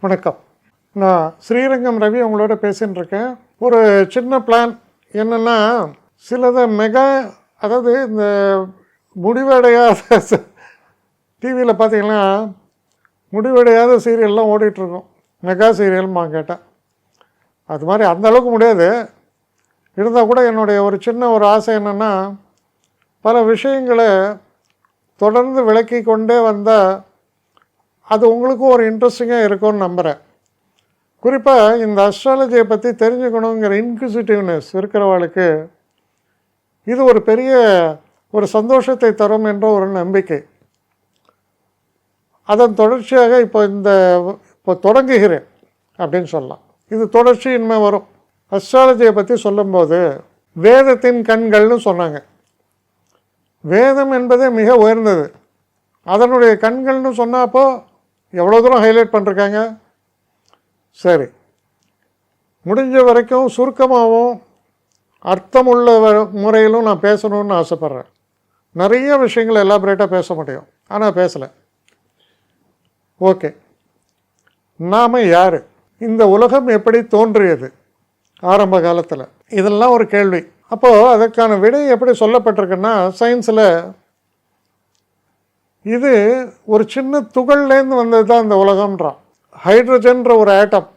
வணக்கம். நான் ஸ்ரீரங்கம் ரவி உங்களோட பேசின்னு இருக்கேன். ஒரு சின்ன பிளான் என்னென்னா, சிலதை அதாவது இந்த முடிவடையாத டிவியில் பார்த்தீங்கன்னா முடிவடையாத சீரியல்லாம் ஓடிட்டுருக்கோம். மெகா சீரியல்மா கேட்டால் அது மாதிரி அந்தளவுக்கு முடியாது. இருந்தால் கூட என்னுடைய ஒரு சின்ன ஆசை என்னென்னா, பல விஷயங்களை தொடர்ந்து விளக்கி கொண்டே வந்தால் அது உங்களுக்கும் ஒரு இன்ட்ரெஸ்டிங்காக இருக்கும்னு நம்புகிறேன். குறிப்பாக இந்த அஸ்ட்ராலஜியை பற்றி தெரிஞ்சுக்கணுங்கிற இன்க்விசிட்டிவ்னஸ் இருக்கிறவளுக்கு இது ஒரு பெரிய ஒரு சந்தோஷத்தை தரும் என்ற ஒரு நம்பிக்கை. அதன் தொடர்ச்சியாக இப்போ தொடங்குகிறேன் அப்படின்னு சொல்லலாம். இது தொடர்ச்சி இனிமேல் வரும். அஸ்ட்ராலஜியை பற்றி சொல்லும்போது வேதத்தின் கண்கள்னு சொன்னாங்க. வேதம் என்பதே மிக உயர்ந்தது. அதனுடைய கண்கள்னு சொன்னப்போ எவ்வளோ தூரம் ஹைலைட் பண்ணிருக்காங்க. சரி, முடிஞ்ச வரைக்கும் சுருக்கமாகவும் அர்த்தமுள்ள முறையிலும் நான் பேசணும்னு ஆசைப்பட்றேன். நிறைய விஷயங்கள் எலாபரேட்டாக பேச முடியும், ஆனால் பேசலை. ஓகே, நாம் யார்? இந்த உலகம் எப்படி தோன்றியது ஆரம்ப காலத்தில்? இதெல்லாம் ஒரு கேள்வி. அப்போது அதற்கான விடை எப்படி சொல்லப்பட்டிருக்குன்னா, சயின்ஸில் இது ஒரு சின்ன துகள்லேருந்து வந்தது தான் இந்த உலகம்ன்றான். ஹைட்ரஜன்ற ஒரு ஆட்டம்,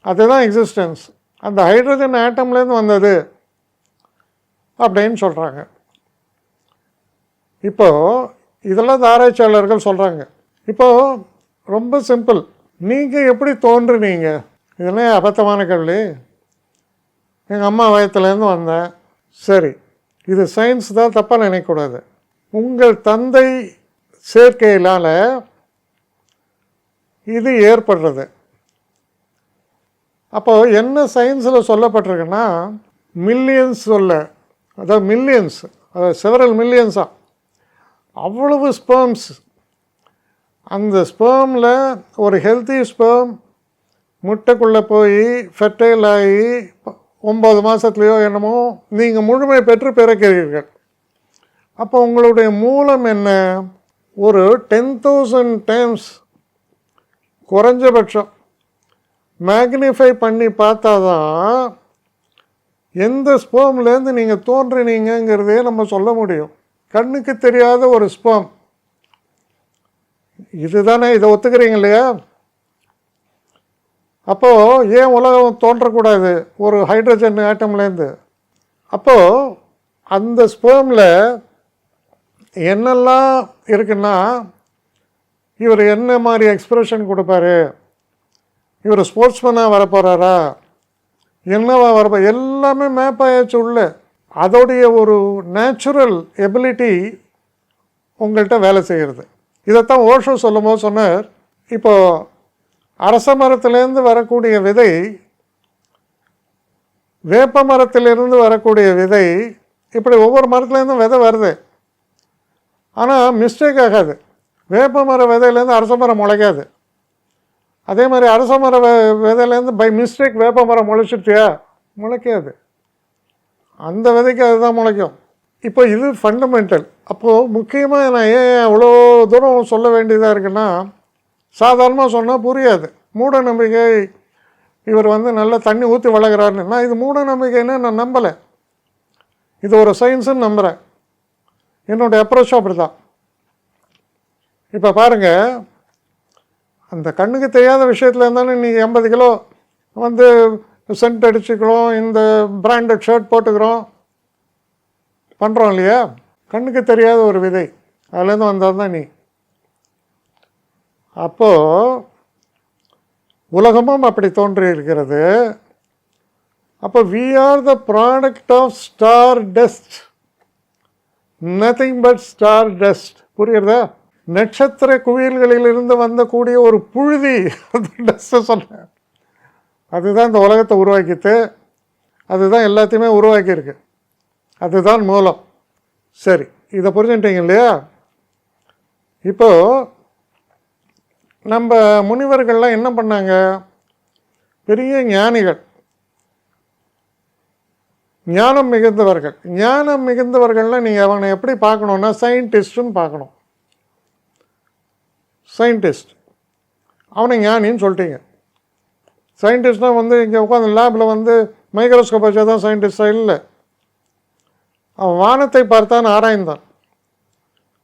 அதுதான் எக்ஸிஸ்டன்ஸ். அந்த ஹைட்ரஜன் ஆட்டம்லேருந்து வந்தது அப்படின்னு சொல்கிறாங்க. இப்போது இதெல்லாம் ஆராய்ச்சியாளர்கள் சொல்கிறாங்க. இப்போது ரொம்ப சிம்பிள். நீங்கள் எப்படி தோன்றுனீங்க? இதெல்லாம் அபத்தமான கேள்வி. எங்கள் அம்மா வயத்துலேருந்து வந்தேன். சரி, இது சயின்ஸ் தான், தப்பாக நினைக்கக்கூடாது. உங்கள் தந்தை சேர்க்கையினால் இது ஏற்படுறது. அப்போது என்ன சயின்ஸில் சொல்லப்பட்டிருக்குன்னா, மில்லியன்ஸ் அதாவது மில்லியன்ஸ், அதாவது செவரல் மில்லியன்ஸாக அவ்வளவு ஸ்பெர்ம்ஸ். அந்த ஸ்பெர்மில் ஒரு ஹெல்த்தி ஸ்பெர்ம் முட்டைக்குள்ளே போய் ஃபெர்டைல் ஆகி 9 மாதத்துலேயோ என்னமோ நீங்கள் முழுமை பெற்று பிறக்கிறீர்கள். அப்போ உங்களுடைய மூலம் என்ன? ஒரு 10,000 டைம்ஸ் குறைஞ்சபட்சம் மேக்னிஃபை பண்ணி பார்த்தா தான் எந்த ஸ்பெர்ம்லேருந்து நீங்கள் தோன்றினீங்கிறதே நம்ம சொல்ல முடியும். கண்ணுக்கு தெரியாத ஒரு ஸ்பெர்ம் இதுதானே, இதை ஒத்துக்கிறீங்க இல்லையா? அப்போது ஏன் உலகம் தோன்றக்கூடாது ஒரு ஹைட்ரஜன் ஆட்டம்லேருந்து? அப்போது அந்த ஸ்பெர்மில் என்னெல்லாம் இருக்குன்னா, இவர் என்ன மாதிரி எக்ஸ்ப்ரெஷன் கொடுப்பாரு, இவர் ஸ்போர்ட்ஸ்மேனாக வரப்போகிறாரா, என்னவா வரப்போ, எல்லாமே மேப் ஆயாச்சு உள்ள. அதோடைய ஒரு நேச்சுரல் எபிலிட்டி உங்கள்கிட்ட வேலை செய்கிறது. இதைத்தான் ஓஷோ சொல்லும் போது சொன்னார், இப்போது அரச மரத்திலேருந்து வரக்கூடிய விதை, வேப்ப மரத்திலிருந்து வரக்கூடிய விதை, இப்படி ஒவ்வொரு மரத்துலேருந்தும் விதை வருது. ஆனால் மிஸ்டேக் ஆகாது. வேப்ப மர விதையிலேருந்து அரச மரம் முளைக்காது. அதே மாதிரி அரச மர விதையிலேருந்து பை மிஸ்டேக் வேப்ப மரம் முளைச்சிட்டியா? முளைக்காது. அந்த விதைக்கு அதுதான் முளைக்கும். இப்போ இது ஃபண்டமெண்டல். அப்போது முக்கியமாக நான் ஏன் அவ்வளோ தூரம் சொல்ல வேண்டியதாக இருக்குன்னா, சாதாரணமாக சொன்னால் புரியாது. மூட நம்பிக்கை, இவர் நல்லா தண்ணி ஊற்றி வளர்கிறாருன்னா, இது மூட நம்பிக்கைன்னு நான் நம்பலை. இது ஒரு சயின்ஸுன்னு நம்புகிறேன். என்னுடைய அப்ரோச்சும் அப்படி தான். இப்போ பாருங்கள், அந்த கண்ணுக்கு தெரியாத விஷயத்தில் இருந்தானே நீங்கள் 80 கிலோ சென்ட் அடிச்சுக்கிறோம், இந்த பிராண்டட் ஷர்ட் போட்டுக்கிறோம், பண்ணுறோம் இல்லையா? கண்ணுக்கு தெரியாத ஒரு விதை, அதுலேருந்து வந்தால் தான் நீ. அப்போது உலகமும் அப்படி தோன்றி இருக்கிறது. அப்போ we are the product of star dust, nothing but star dust. புரியுறதா? நட்சத்திர குவியல்களிலிருந்து வந்தக்கூடிய ஒரு புழுதி, அந்த டஸ்ட்டை சொன்னேன். அதுதான் இந்த உலகத்தை உருவாக்கிட்டு, அதுதான் எல்லாத்தையுமே உருவாக்கியிருக்கு. அதுதான் மூலம். சரி, இதை புரிஞ்சுட்டீங்க இல்லையா? இப்போது நம்ம முனிவர்கள்லாம் என்ன பண்ணாங்க? பெரிய ஞானிகள், ஞானம் மிகுந்தவர்கள். ஞானம் மிகுந்தவர்கள்னால் நீங்கள் அவனை எப்படி பார்க்கணுன்னா, சயின்டிஸ்ட்டுன்னு பார்க்கணும். சயின்டிஸ்ட் அவனை ஞானின்னு சொல்லிட்டீங்க. சயின்டிஸ்ட்னால் வந்து இங்கே உட்காந்து லேபில் வந்து மைக்ரோஸ்கோப் வச்சா தான் சயின்டிஸ்டாக இல்லை. அவன் வானத்தை பார்த்தான், ஆராய்ந்தான்.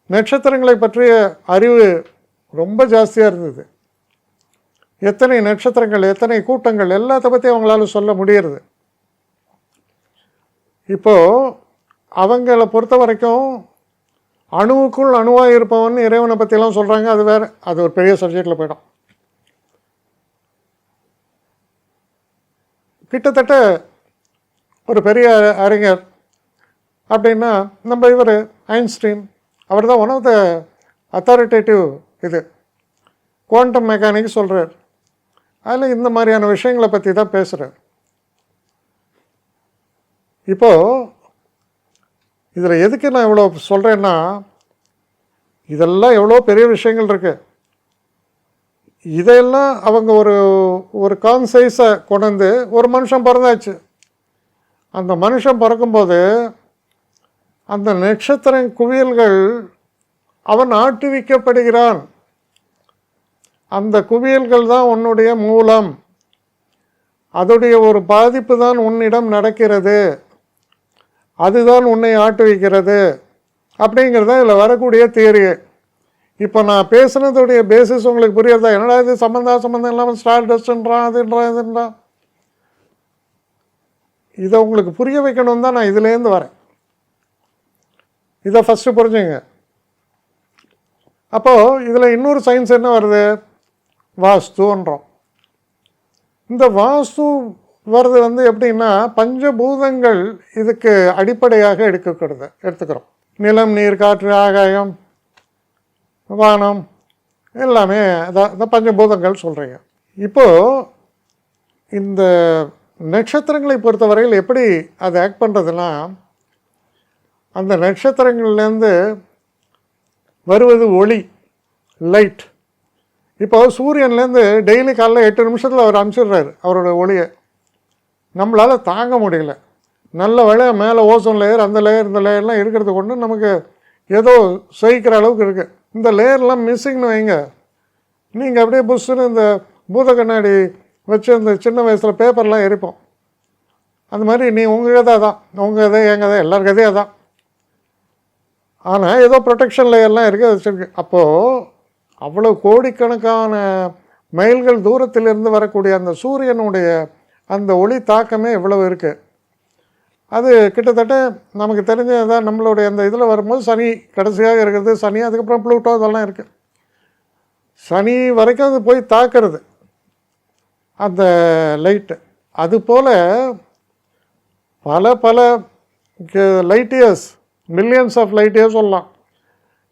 நட்சத்திரங்களை பற்றிய அறிவு ரொம்ப ஜாஸ்தியாக இருந்தது. எத்தனை நட்சத்திரங்கள், எத்தனை கூட்டங்கள், எல்லாத்த பற்றி அவங்களால சொல்ல முடியறது. இப்போது அவங்கள பொறுத்த வரைக்கும் அணுவுக்குள் அணுவாக இருப்பவன் இறைவனை பற்றிலாம் சொல்கிறாங்க. அது வேறு, அது ஒரு பெரிய சப்ஜெக்டில் போய்டும். கிட்டத்தட்ட ஒரு பெரிய அறிஞர் அப்படின்னா நம்ம இவர் ஐன்ஸ்டீன், அவர் தான் ஒன் ஆஃப் த அத்தாரிட்டேட்டிவ் இது குவாண்டம் மெக்கானிக்ஸ் சொல்கிறார். அதில் இந்த மாதிரியான விஷயங்களை பற்றி தான் பேசுகிறார். இப்போது இதில் எதுக்கு நான் இவ்வளோ சொல்கிறேன்னா, இதெல்லாம் எவ்வளோ பெரிய விஷயங்கள் இருக்குது. இதையெல்லாம் அவங்க ஒரு கான்சைஸை கொண்டு ஒரு மனுஷன் பிறந்தாச்சு. அந்த மனுஷன் பிறக்கும்போது அந்த நட்சத்திர குவியல்கள் அவன் ஆட்டுவிக்கப்படுகிறான். அந்த குவியல்கள் தான் உன்னுடைய மூலம், அதோடைய ஒரு பாதிப்பு தான் உன்னிடம் நடக்கிறது, அதுதான் உன்னை ஆட்டுவிக்கிறது அப்படிங்கிறத இதில் வரக்கூடிய தியரி. இப்போ நான் பேசுனதுடைய பேசிஸ் உங்களுக்கு புரியுறதா? என்னடா இது சம்மந்தம் இல்லாமல் ஸ்டார் டஸ்ட்ன்றான், அதுன்றான், இதுன்றான். இதை உங்களுக்கு புரிய வைக்கணும் தான் நான் இதுலேருந்து வரேன். இதை ஃபஸ்ட்டு புரிஞ்சுங்க. அப்போது இதில் இன்னொரு சயின்ஸ் என்ன வருது? வாஸ்துன்றோம். இந்த வாஸ்து வர்றது வந்து எப்படின்னா, பஞ்சபூதங்கள் இதுக்கு அடிப்படையாக எடுத்துக்கிறோம். நிலம், நீர், காற்று, ஆகாயம், வானம் எல்லாமே இந்த பஞ்சபூதங்கள் சொல்கிறீங்க. இப்போது இந்த நட்சத்திரங்களை பொறுத்தவரையில் எப்படி அதை ஆக்ட் பண்ணுறதுன்னா, அந்த நட்சத்திரங்கள்லேருந்து வருவது ஒளி, லைட். இப்போது சூரியன்லேருந்து டெய்லி காலைல 8 நிமிஷத்தில் அவர் அனுப்பிச்சிடுறாரு அவரோட ஒளியை. நம்மளால் தாங்க முடியல. நல்ல வேலை மேலே ஓசோன் லேயர், அந்த லேயர், இந்த லேயர்லாம் இருக்கிறது கொண்டு நமக்கு ஏதோ சகிக்கிற அளவுக்கு இருக்குது. இந்த லேயர்லாம் மிஸ்ஸிங்னு வைங்க, நீங்கள் அப்படியே புஷ்ஷுன்னு இந்த பூத கண்ணாடி வச்சு இந்த சின்ன வயசில் பேப்பர்லாம் எரிப்போம். அந்த மாதிரி நீ உங்கள் கதை தான், உங்கள் கதை, என் கதை, எல்லார் கதையும் அதான். ஆனால் ஏதோ ப்ரொடெக்ஷன் லேயர்லாம் இருக்குது, அது வச்சுருக்கு. அப்போது அவ்வளோ கோடிக்கணக்கான மைல்கள் தூரத்திலிருந்து வரக்கூடிய அந்த சூரியனுடைய அந்த ஒளி தாக்கமே எவ்வளவு இருக்குது. அது கிட்டத்தட்ட நமக்கு தெரிஞ்சதான். நம்மளுடைய அந்த இதில் வரும்போது சனி கடைசியாக இருக்கிறது, சனி, அதுக்கப்புறம் ப்ளூட்டோ, இதெல்லாம் இருக்குது. சனி வரைக்கும் அது போய் தாக்கிறது அந்த லைட்டு. அதுபோல் பல light years, millions of light years சொல்லலாம்,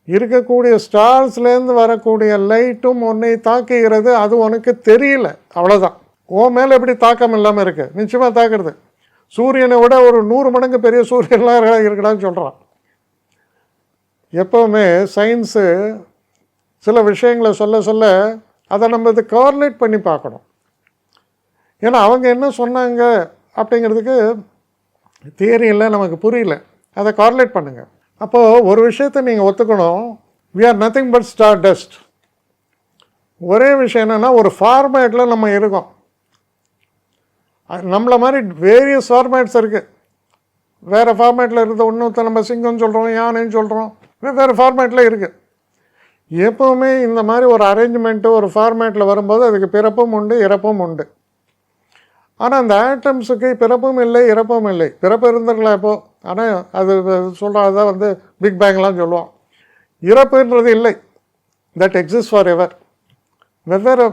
இருக்கக்கூடிய ஸ்டார்ஸ்லேருந்து வரக்கூடிய லைட்டும் உன்னை தாக்குகிறது. அது உனக்கு தெரியல, அவ்வளோதான். உன் மேலே எப்படி தாக்கம் இல்லாமல் இருக்குது? நிச்சயமாக தாக்குறது. சூரியனை விட ஒரு 100 மடங்கு பெரிய சூரியன்லாம் இருக்கடான்னு சொல்கிறான். எப்போவுமே சயின்ஸு சில விஷயங்களை சொல்ல அதை நம்ம இது கார்லேட் பண்ணி பார்க்கணும். ஏன்னா அவங்க என்ன சொன்னாங்க அப்படிங்கிறதுக்கு தியரியில் நமக்கு புரியல. அதை கார்லேட் பண்ணுங்கள். அப்போது ஒரு விஷயத்தை நீங்கள் ஒத்துக்கணும், we are nothing but star dust. ஒரே விஷயம் என்னென்னா, ஒரு ஃபார்மேட்டில் நம்ம இருக்கோம். நம்மளை மாதிரி வேரியஸ் ஃபார்மேட்ஸ் இருக்குது. வேறு ஃபார்மேட்டில் இருக்கிற இன்னொருத்த நம்ம சிங்கம்னு சொல்கிறோம், யானைன்னு சொல்கிறோம், வேறு ஃபார்மேட்டில் இருக்குது. எப்போவுமே இந்த மாதிரி ஒரு அரேஞ்ச்மெண்ட்டு ஒரு ஃபார்மேட்டில் வரும்போது அதுக்கு பிறப்பும் உண்டு, இறப்பும் உண்டு. ஆனால் அந்த ஆட்டம்ஸுக்கு பிறப்பும் இல்லை, இறப்பும் இல்லை. பிறப்பு இருந்திருக்கலாம் இப்போது, ஆனால் அது சொல்கிறோம், அதான் வந்து பிக் பேங்லாம் சொல்லுவோம். இறப்புன்றது இல்லை, தட் எக்ஸிஸ்ட் ஃபார் எவர். வெவ்வேறு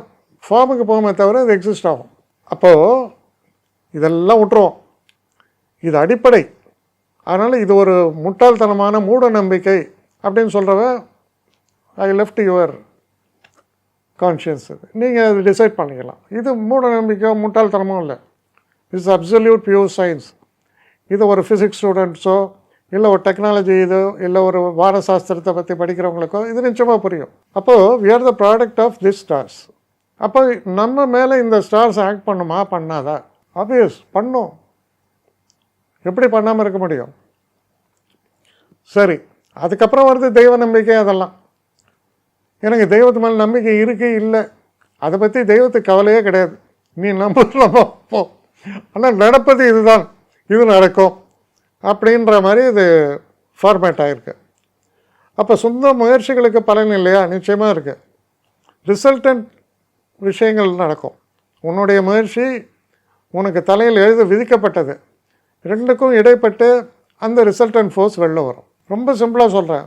ஃபார்முக்கு போகுமே தவிர அது எக்ஸிஸ்ட் ஆகும். அப்போது இதெல்லாம் விட்டுருவோம், இது அடிப்படை. அதனால் இது ஒரு முட்டாள்தனமான மூட நம்பிக்கை அப்படின்னு சொல்கிறவ ஐ லெஃப்ட் யுவர் கான்ஷியஸ். நீங்கள் அது டிசைட் பண்ணிக்கலாம். இது மூட நம்பிக்கையோ முட்டாள்தனமோ இல்லை, இட்ஸ் அப்சல்யூட் பியூர் சயின்ஸ். இது ஒரு ஃபிசிக்ஸ் ஸ்டூடெண்ட்ஸோ இல்லை ஒரு டெக்னாலஜி இதோ இல்லை ஒரு வானசாஸ்திரத்தை பற்றி படிக்கிறவங்களுக்கோ இது நிச்சயமாக புரியும். அப்போது we are the product of this stars. அப்போ நம்ம மேலே இந்த ஸ்டார்ஸ் ஆக்ட் பண்ணுமா, பண்ணாதா? ஆப்வியஸ் பண்ணும். எப்படி பண்ணாமல் இருக்க முடியும்? சரி, அதுக்கப்புறம் வருது தெய்வ நம்பிக்கை. அதெல்லாம் எனக்கு தெய்வத்து மேலே நம்பிக்கை இருக்குது இல்லை அதை பற்றி தெய்வத்துக்கு கவலையே கிடையாது. நீ நம்ப போ, ஆனால் நடப்பது இதுதான், இது நடக்கும் அப்படின்ற மாதிரி இது ஃபார்மேட் ஆகிருக்கு. அப்போ சொந்த முயற்சிகளுக்கு பலன் இல்லையா? நிச்சயமாக இருக்குது. ரிசல்டன்ட் விஷயங்கள் நடக்கும். உன்னுடைய முயற்சி உனக்கு தலையில் எழுத விதிக்கப்பட்டது, ரெண்டுக்கும் இடைப்பட்டு அந்த ரிசல்டன்ட் ஃபோர்ஸ் வெளில வரும். ரொம்ப சிம்பிளாக சொல்கிறேன்.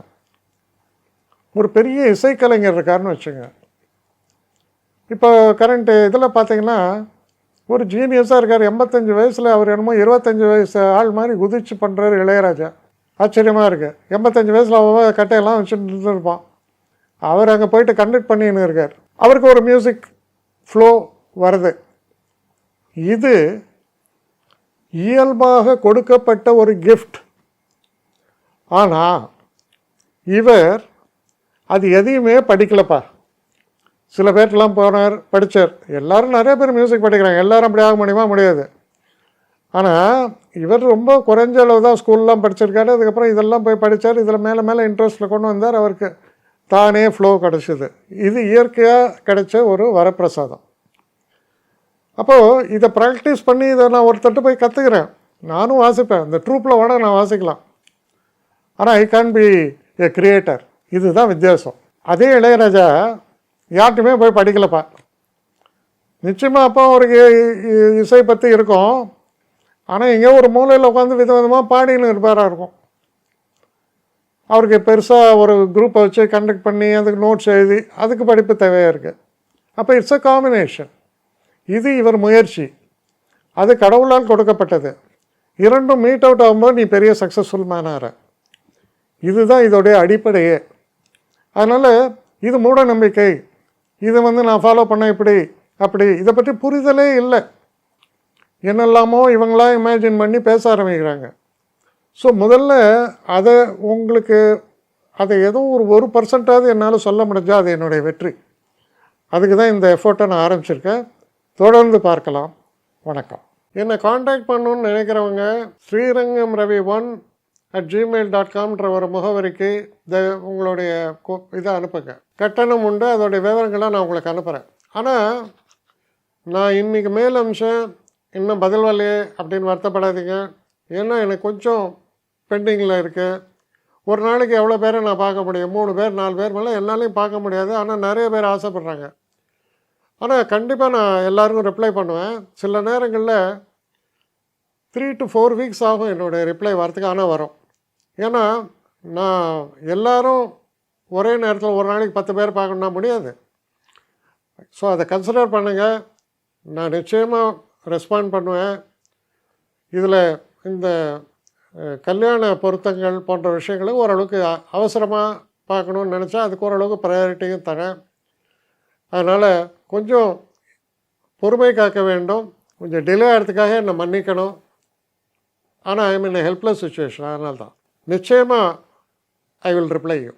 ஒரு பெரிய இசைக்கலைஞர் இருக்காருன்னு வச்சுங்க. இப்போ கரண்ட்டு இதில் பார்த்தீங்கன்னா ஒரு ஜீனியஸாக இருக்கார். 85 வயசில் அவர் என்னமோ 25 வயசு ஆள் மாதிரி குதிச்சு பண்ணுறாரு இளையராஜா. ஆச்சரியமாக இருக்குது. 85 வயசில் அவன் கட்டையெல்லாம் வச்சுட்டு இருப்பான். அவர் அங்கே போயிட்டு கண்டக்ட் பண்ணின்னு இருக்கார். அவருக்கு ஒரு மியூசிக் ஃப்ளோ வருது. இது இயல்பாக கொடுக்கப்பட்ட ஒரு கிஃப்ட். ஆனால் இவர் அது எதையுமே படிக்கலப்பா. சில பேர்லாம் போனார், படித்தார். எல்லோரும் நிறைய பேர் மியூசிக் படிக்கிறாங்க, எல்லோரும் அப்படி ஆக முடியுமா? முடியாது. ஆனால் இவர் ரொம்ப குறைஞ்ச அளவு தான் ஸ்கூல்லாம் படிச்சிருக்காரு. அதுக்கப்புறம் இதெல்லாம் போய் படித்தார். இதில் மேலே மேலே இன்ட்ரெஸ்ட்டில் கொண்டு வந்தார். அவருக்கு தானே ஃப்ளோ கிடச்சிது. இது இயற்கையாக கிடைச்ச ஒரு வரப்பிரசாதம். அப்போது இதை ப்ராக்டிஸ் பண்ணி இதை நான் ஒருத்தட்டு போய் கற்றுக்கிறேன். நானும் வாசிப்பேன். இந்த ட்ரூப்பில் வேணா நான் வாசிக்கலாம். ஆனால் I can B A creator. இதுதான் வித்தியாசம். அதே இளையராஜா யார்ட்டுமே போய் படிக்கலப்பா. நிச்சயமாக அப்போ அவருக்கு இசை பற்றி இருக்கும். ஆனால் எங்கேயோ ஒரு மூலையில் உட்காந்து விதவிதமாக பாடின்னு இருப்பாராக இருக்கும். அவருக்கு பெருசாக ஒரு குரூப்பை வச்சு கண்டக்ட் பண்ணி அதுக்கு நோட்ஸ் எழுதி அதுக்கு படிப்பு தேவையாக இருக்குது. அப்போ இட்ஸ் அ காம்பினேஷன். இது இவர் முயற்சி, அது கடவுளால் கொடுக்கப்பட்டது. இரண்டும் மீட் அவுட் ஆகும்போது நீ பெரிய சக்ஸஸ்ஃபுல் மேனாகிற. இதுதான் இதோடைய அடிப்படையே. அதனால் இது மூட நம்பிக்கை. இதை நான் ஃபாலோ பண்ண இப்படி அப்படி, இதை பற்றி புரிதலே இல்லை. என்னெல்லாமோ இவங்களாம் இமேஜின் பண்ணி பேச ஆரம்பிக்கிறாங்க. ஸோ முதல்ல அதை உங்களுக்கு அதை ஏதோ ஒரு 1% என்னால் சொல்ல முடிஞ்சால் அது என்னுடைய வெற்றி. அதுக்கு தான் இந்த எஃபோர்ட்டை நான் ஆரம்பிச்சிருக்கேன். தொடர்ந்து பார்க்கலாம். வணக்கம். என்னை காண்டாக்ட் பண்ணணுன்னு நினைக்கிறவங்க srirangam.ravi1@gmail.com ஒரு முகவரிக்கு உங்களுடைய இதை அனுப்புங்க. கட்டணம் உண்டு, அதோடைய விவரங்களை நான் உங்களுக்கு அனுப்புகிறேன். ஆனால் நான் இன்றைக்கி மேல் அம்சம் இன்னும் பதில் வரலையே அப்படின்னு வருத்தப்படாதீங்க. ஏன்னா எனக்கு கொஞ்சம் பெண்டிங்கில் இருக்குது. ஒரு நாளைக்கு எவ்வளோ பேரை நான் பார்க்க முடியும்? 3 பேர் 4 பேர் மேலே என்னாலையும் பார்க்க முடியாது. ஆனால் நிறைய பேர் ஆசைப்பட்றாங்க. ஆனால் கண்டிப்பாக நான் எல்லாருக்கும் ரிப்ளை பண்ணுவேன். சில நேரங்களில் 3 to 4 வீக்ஸ் ஆகும் என்னோடய ரிப்ளை வரத்துக்கு. ஆனால் வரும். ஏன்னா நான் எல்லோரும் ஒரே நேரத்தில் ஒரு நாளைக்கு 10 பேர் பார்க்கணுன்னா முடியாது. ஸோ அதை கன்சிடர் பண்ணுங்கள். நான் நிச்சயமாக ரெஸ்பாண்ட் பண்ணுவேன். இதில் இந்த கல்யாண பொருத்தங்கள் போன்ற விஷயங்களை ஓரளவுக்கு அவசரமாக பார்க்கணுன்னு நினச்சா அதுக்கு ஓரளவுக்கு ப்ரையாரிட்டியும் தரேன். அதனால் கொஞ்சம் பொறுமை காக்க வேண்டும். கொஞ்சம் டிலே ஆகிறதுக்காக என்னை மன்னிக்கணும். ஆனால் ஐ மீன் ஹெல்ப்லெஸ் சுச்சுவேஷன். அதனால தான் நிச்சயமாக ஐ வில் ரிப்ளை யூ.